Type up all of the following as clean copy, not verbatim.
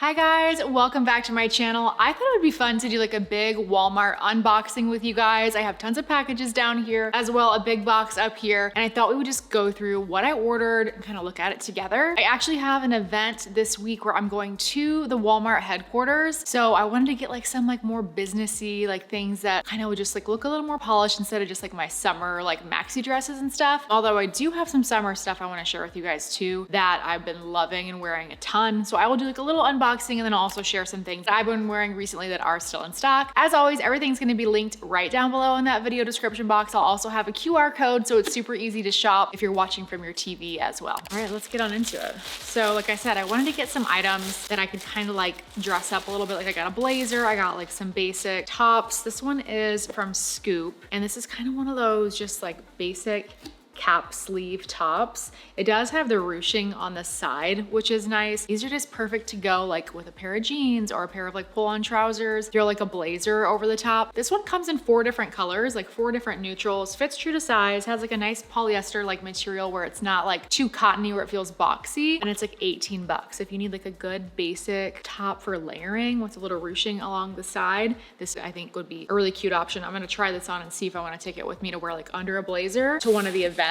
Hi guys, welcome back to my channel. I thought it would be fun to do like a big Walmart unboxing with you guys. I have tons of packages down here, as well a big box up here, and I thought we would just go through what I ordered and kind of look at it together. I actually have an event this week where I'm going to the Walmart headquarters, so I wanted to get like some like more businessy like things that kind of would just like look a little more polished instead of just like my summer like maxi dresses and stuff. Although I do have some summer stuff I want to share with you guys too that I've been loving and wearing a ton. So I will do like a little unboxing and then also share some things that I've been wearing recently that are still in stock. As always, everything's gonna be linked right down below in that video description box. I'll also have a QR code so it's super easy to shop if you're watching from your TV as well. All right, let's get on into it. So like I said, I wanted to get some items that I could kind of like dress up a little bit. Like I got a blazer, I got like some basic tops. This one is from Scoop, and this is kind of one of those just like basic cap sleeve tops. It does have the ruching on the side, which is nice. These are just perfect to go like with a pair of jeans or a pair of like pull-on trousers. Throw like a blazer over the top. This one comes in 4 different colors, like 4 different neutrals, fits true to size, has like a nice polyester like material where it's not like too cottony where it feels boxy, and it's like 18 bucks. If you need like a good basic top for layering with a little ruching along the side, this I think would be a really cute option. I'm gonna try this on and see if I wanna take it with me to wear like under a blazer to one of the events.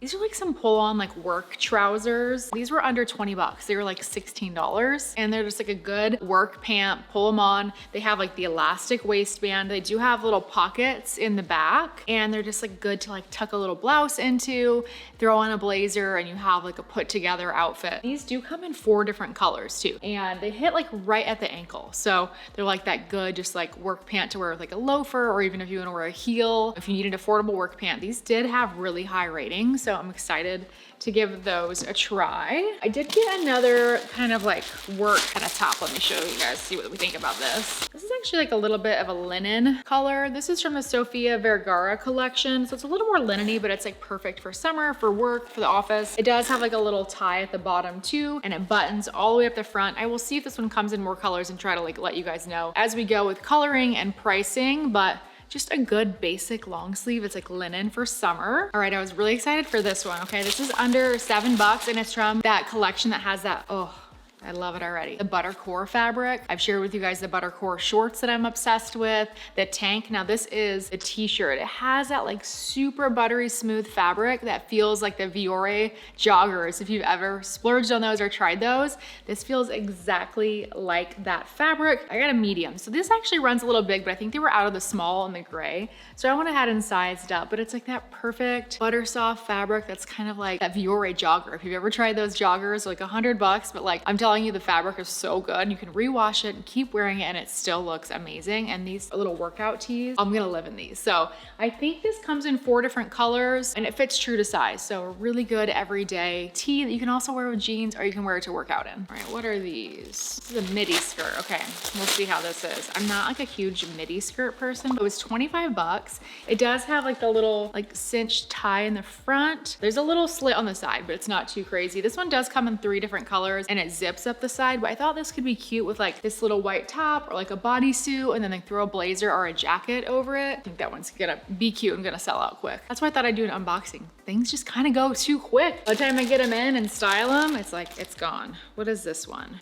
These are like some pull-on like work trousers. These were under 20 bucks. They were like $16, and they're just like a good work pant. Pull them on. They have like the elastic waistband. They do have little pockets in the back, and they're just like good to like tuck a little blouse into, throw on a blazer, and you have like a put together outfit. These do come in 4 different colors too, and they hit like right at the ankle. So they're like that good just like work pant to wear with like a loafer, or even if you want to wear a heel. If you need an affordable work pant, these did have really high rating, so I'm excited to give those a try. I did get another kind of like work kind of top. Let me show you guys, see what we think about this. This is actually like a little bit of a linen color. This is from the Sofia Vergara collection. So it's a little more linen-y, but it's like perfect for summer, for work, for the office. It does have like a little tie at the bottom too, and it buttons all the way up the front. I will see if this one comes in more colors and try to like let you guys know as we go with coloring and pricing, but just a good basic long sleeve. It's like linen for summer. All right, I was really excited for this one. Okay, this is under 7 bucks, and it's from that collection that has that, oh, I love it already. The Buttercore fabric. I've shared with you guys the Buttercore shorts that I'm obsessed with. The tank. Now this is a t-shirt. It has that like super buttery smooth fabric that feels like the Viore joggers. If you've ever splurged on those or tried those, this feels exactly like that fabric. I got a medium. So this actually runs a little big, but I think they were out of the small and the gray. So I went ahead and sized up, but it's like that perfect butter soft fabric that's kind of like that Viore jogger. If you've ever tried those joggers, like $100, but like I'm telling you, the fabric is so good. You can rewash it and keep wearing it, and it still looks amazing. And these little workout tees, I'm gonna live in these. So I think this comes in 4 different colors, and it fits true to size. So a really good everyday tee that you can also wear with jeans, or you can wear it to work out in. All right, what are these? This is a midi skirt. Okay, we'll see how this is. I'm not like a huge midi skirt person. It was 25 bucks. It does have like the little like cinched tie in the front. There's a little slit on the side, but it's not too crazy. This one does come in 3 different colors, and it zips up the side, but I thought this could be cute with like this little white top or like a bodysuit, and then like throw a blazer or a jacket over it. I think that one's gonna be cute and gonna sell out quick. That's why I thought I'd do an unboxing. Things just kind of go too quick. By the time I get them in and style them, it's like, it's gone. What is this one?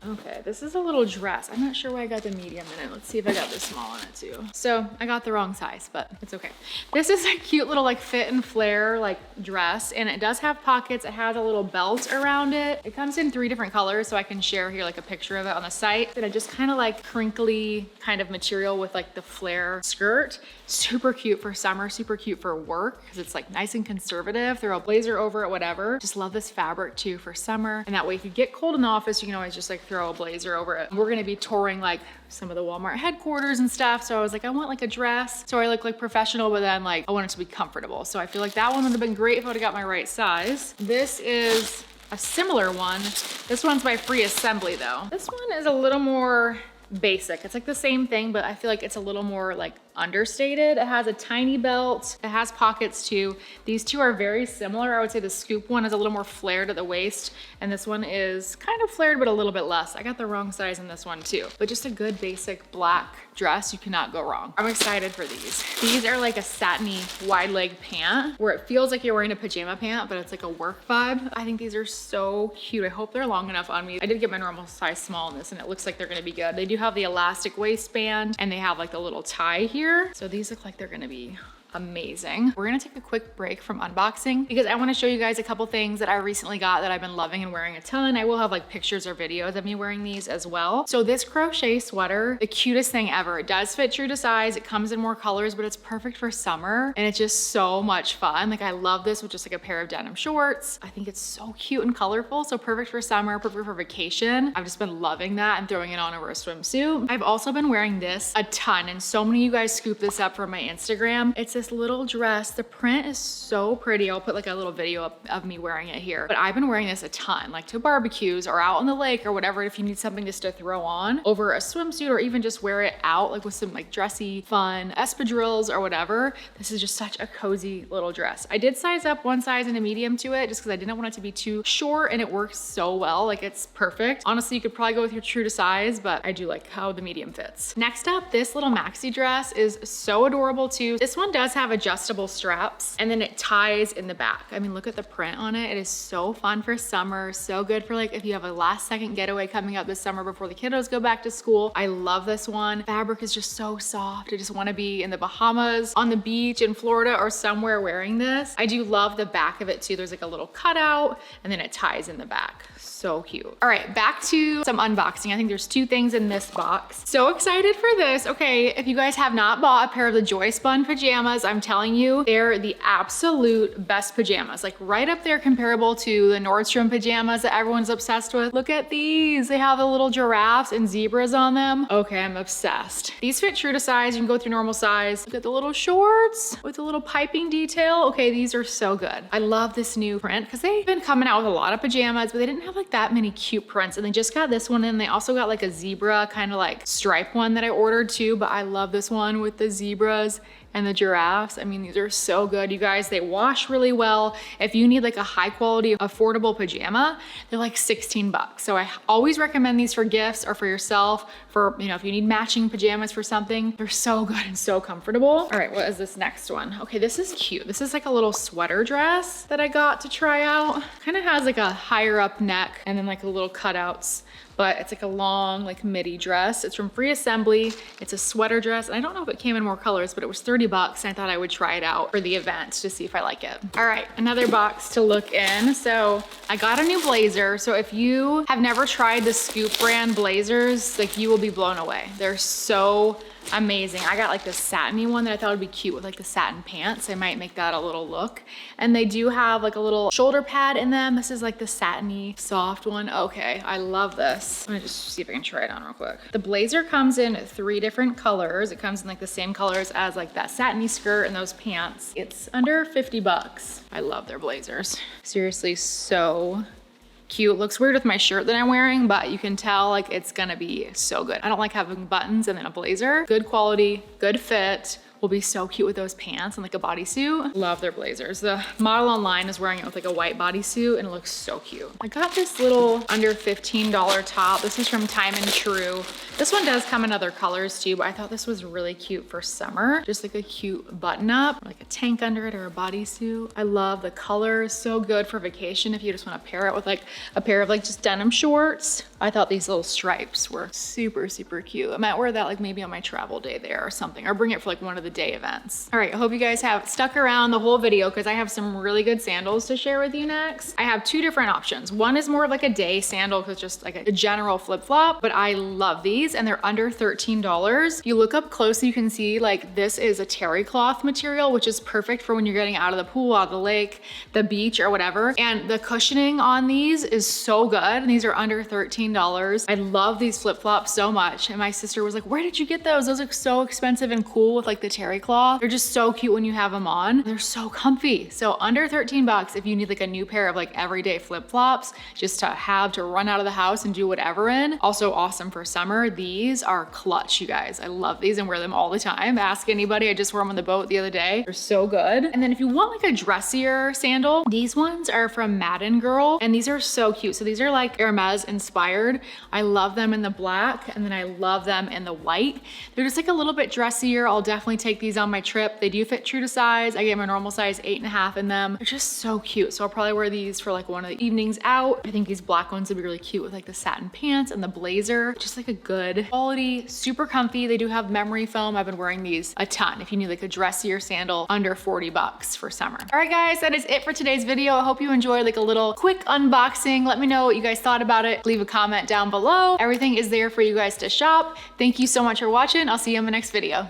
Okay, this is a little dress. I'm not sure why I got the medium in it. Let's see if I got the small in it too. So I got the wrong size, but it's okay. This is a cute little like fit and flare like dress, and it does have pockets. It has a little belt around it. It comes in 3 different colors, so I can share here like a picture of it on the site. And it just kind of like crinkly kind of material with like the flare skirt. Super cute for summer, super cute for work because it's like nice and conservative. Throw a blazer over it, whatever. Just love this fabric too for summer. And that way if you get cold in the office, you can always just like throw a blazer over it. We're gonna be touring like some of the Walmart headquarters and stuff. So I was like, I want like a dress. So I look like professional, but then like I want it to be comfortable. So I feel like that one would have been great if I would have got my right size. This is a similar one. This one's by Free Assembly though. This one is a little more basic. It's like the same thing, but I feel like it's a little more like understated. It has a tiny belt. It has pockets too. These two are very similar. I would say the scoop one is a little more flared at the waist, and this one is kind of flared, but a little bit less. I got the wrong size in this one too, but just a good basic black dress. You cannot go wrong. I'm excited for these. These are like a satiny wide leg pant where it feels like you're wearing a pajama pant, but it's like a work vibe. I think these are so cute. I hope they're long enough on me. I did get my normal size small in this and it looks like they're gonna be good. They do have the elastic waistband and they have like the little tie here. So these look like they're gonna be amazing. We're gonna take a quick break from unboxing because I wanna show you guys a couple things that I recently got that I've been loving and wearing a ton. I will have like pictures or videos of me wearing these as well. So this crochet sweater, the cutest thing ever. It does fit true to size. It comes in more colors, but it's perfect for summer and it's just so much fun. Like I love this with just like a pair of denim shorts. I think it's so cute and colorful. So perfect for summer, perfect for vacation. I've just been loving that and throwing it on over a swimsuit. I've also been wearing this a ton and so many of you guys scoop this up from my Instagram. It's this little dress. The print is so pretty. I'll put like a little video up of me wearing it here, but I've been wearing this a ton, like to barbecues or out on the lake or whatever. If you need something just to throw on over a swimsuit or even just wear it out like with some like dressy, fun espadrilles or whatever, this is just such a cozy little dress. I did size up one size in a medium to it just because I didn't want it to be too short and it works so well. Like it's perfect. Honestly, you could probably go with your true to size, but I do like how the medium fits. Next up, this little maxi dress is so adorable too. This one does have adjustable straps and then it ties in the back. I mean, look at the print on it. It is so fun for summer. So good for like if you have a last second getaway coming up this summer before the kiddos go back to school. I love this one. Fabric is just so soft. I just want to be in the Bahamas, on the beach in Florida or somewhere wearing this. I do love the back of it too. There's like a little cutout and then it ties in the back. So cute. All right, back to some unboxing. I think there's two things in this box. So excited for this. Okay, if you guys have not bought a pair of the Joy Spun pajamas, I'm telling you, they're the absolute best pajamas. Like right up there comparable to the Nordstrom pajamas that everyone's obsessed with. Look at these. They have the little giraffes and zebras on them. Okay, I'm obsessed. These fit true to size. You can go through normal size. Look at the little shorts with the little piping detail. Okay, these are so good. I love this new print because they've been coming out with a lot of pajamas, but they didn't have like that many cute prints. And they just got this one and they also got like a zebra kind of like stripe one that I ordered too, but I love this one with the zebras and the giraffes. I mean, these are so good, you guys. They wash really well. If you need like a high quality, affordable pajama, they're like 16 bucks. So I always recommend these for gifts or for yourself, for, you know, if you need matching pajamas for something. They're so good and so comfortable. All right, what is this next one? Okay, this is cute. This is like a little sweater dress that I got to try out. Kind of has like a higher up neck and then like a little cutouts, but it's like a long like midi dress. It's from Free Assembly. It's a sweater dress. And I don't know if it came in more colors, but it was 30 bucks. And I thought I would try it out for the event to see if I like it. All right, another box to look in. So I got a new blazer. So if you have never tried the Scoop brand blazers, like you will be blown away. They're so amazing. I got like the satiny one that I thought would be cute with like the satin pants. I might make that a little look. And they do have like a little shoulder pad in them. This is like the satiny soft one. Okay, I love this. I'm gonna just see if I can try it on real quick. The blazer comes in 3 different colors. It comes in like the same colors as like that satiny skirt and those pants. It's under 50 bucks. I love their blazers. Seriously, so cute. Looks weird with my shirt that I'm wearing, but you can tell like it's gonna be so good. I don't like having buttons and then a blazer. Good quality, good fit. Will be so cute with those pants and like a bodysuit. Love their blazers. The model online is wearing it with like a white bodysuit and it looks so cute. I got this little under $15 top. This is from Time and True. This one does come in other colors too, but I thought this was really cute for summer. Just like a cute button up, like a tank under it or a bodysuit. I love the color. So good for vacation if you just want to pair it with like a pair of like just denim shorts. I thought these little stripes were super, super cute. I might wear that like maybe on my travel day there or something, or bring it for like one of the day events. All right, I hope you guys have stuck around the whole video because I have some really good sandals to share with you next. I have 2 different options. One is more of like a day sandal because just like a general flip flop, but I love these and they're under $13. You look up close, you can see like this is a terry cloth material, which is perfect for when you're getting out of the pool, out of the lake, the beach or whatever. And the cushioning on these is so good. And these are under $13. I love these flip flops so much. And my sister was like, where did you get those? Those look so expensive and cool with like the terry cloth. They're just so cute when you have them on. They're so comfy. So under 13 bucks if you need like a new pair of like everyday flip flops just to have to run out of the house and do whatever in. Also awesome for summer. these are clutch, you guys. I love these and wear them all the time. Ask anybody, I just wore them on the boat the other day. They're so good. And then if you want like a dressier sandal, these ones are from Madden Girl and these are so cute. So these are like Hermes inspired. I love them in the black and then I love them in the white. They're just like a little bit dressier. I'll definitely take these on my trip. They do fit true to size. I get my normal size 8.5 in them. They're just so cute. So I'll probably wear these for like one of the evenings out. I think these black ones would be really cute with like the satin pants and the blazer. Just like a good quality, super comfy. They do have memory foam. I've been wearing these a ton. If you need like a dressier sandal under 40 bucks for summer. All right guys, that is it for today's video. I hope you enjoyed like a little quick unboxing. Let me know what you guys thought about it. Leave a comment down below. Everything is there for you guys to shop. Thank you so much for watching. I'll see you in the next video.